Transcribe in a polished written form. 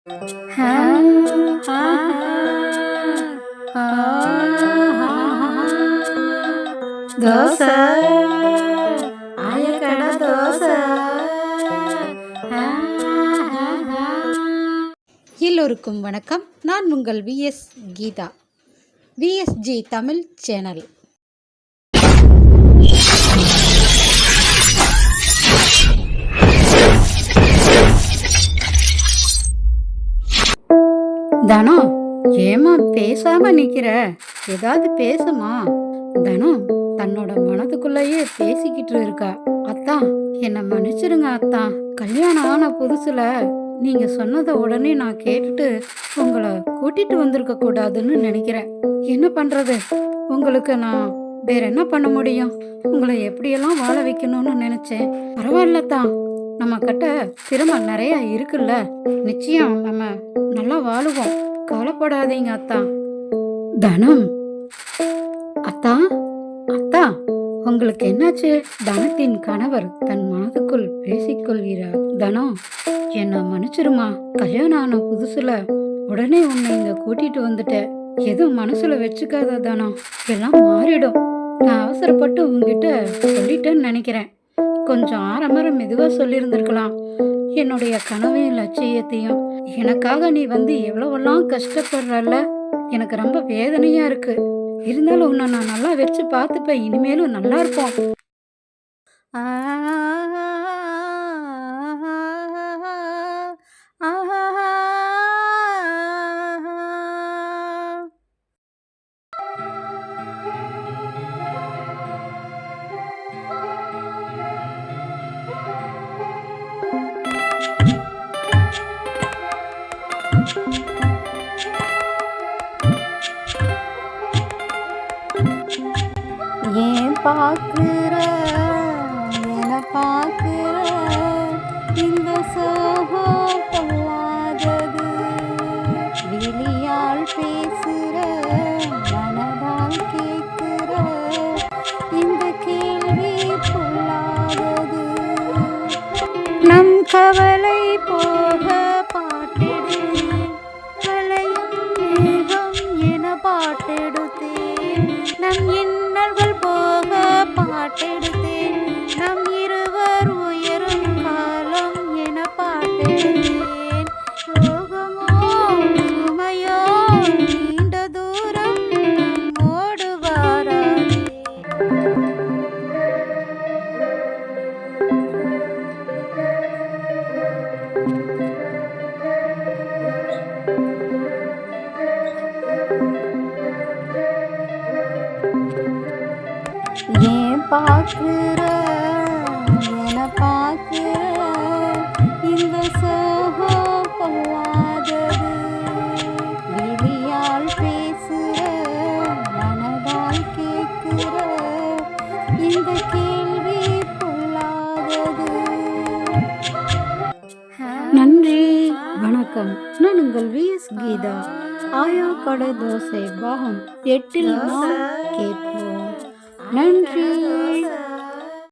ஹா, ஹா, ஹா, ஹா, ஹா. தோசை ஆயக்கட தோசை. ஹா, ஹா, ஹா. எல்லோருக்கும் வணக்கம். நான் உங்கள் VS Geetha, VSG Tamil channel. தனோ, ஏமா பேசாம நிக்கிற? ஏதாவது பேசுமா? தனோ தன்னோட மனதுக்குள்ளேயே பேசிக்கிட்டு இருக்கா. அத்தான், என்ன மன்னிச்சிருங்க அத்தான். கல்யாணம் ஆன புதுசுல நீங்க சொன்னதை உடனே நான் கேட்டுட்டு உங்களை கூட்டிட்டு வந்திருக்க கூடாதுன்னு நினைக்கிறேன். என்ன பண்றது? உங்களுக்கு நான் வேற என்ன பண்ண முடியும்? உங்களை எப்படியெல்லாம் வாழ வைக்கணும்னு நினைச்சேன். பரவாயில்லத்தான், நம்ம கிட்ட திறமை நிறைய இருக்குல்ல. நிச்சயம் நம்ம நல்லா வாழுவோம். கவலைப்படாதீங்க அத்தா. தனம், அத்தா, அத்தா, உங்களுக்கு என்னாச்சு? தனத்தின் கணவர் தன் மனதுக்குள் பேசிக்கொள்கிறார். தனம், என்ன மன்னிச்சிருமா. கல்யாணம் ஆன புதுசுல உடனே உன்னை இங்க கூட்டிட்டு வந்துட்டேன். எதுவும் மனசுல வச்சுக்காத தனம், எல்லாம் மாறிடும். நான் அவசரப்பட்டு உங்ககிட்ட சொல்லிட்டேன்னு நினைக்கிறேன். கொஞ்சம் ஆரம்பரம் மெதுவா சொல்லியிருந்திருக்கலாம். என்னுடைய கனவையும் லட்சியத்தையும் எனக்காக நீ வந்து எவ்வளவெல்லாம் கஷ்டப்படுறல்ல, எனக்கு ரொம்ப வேதனையா இருக்கு. இருந்தாலும் உன்னை நான் நல்லா வச்சு பார்த்துப்பேன். இனிமேலும் நல்லா இருப்போம். ஏன் பார்க்குற, என பார்க்குற, இந்த சோகம் பொல்லாதது. விழியால் பேசுற, மனதால் கேட்குற, இந்த கேள்வி பொல்லாதது. நம் கவலை போக பாட்டெடுத்தேன், கலையும் மேகம் என பாட்டெடுத்தேன். நம் இன்னல்கள் போக பாட்டெடுத்தேன், நம் இருவர் உயரும் காலம் என பாட்டெடுத்தேன். சோகமோ சுமையோ நீண்ட தூரம் நம்மோடு வாராதே. ஏன் பார்க்குற, என பார்க்குற, இந்த சோகம் பொல்லாதது. விழியால் பேசுற, மனதால் கேட்குற, இந்த கேள்வி பொல்லாதது. நன்றி, வணக்கம். நான் உங்கள் விஎஸ் கீதா. ஆயா கடை தோசை பாகம் 8 கேட்போம். நன்றி.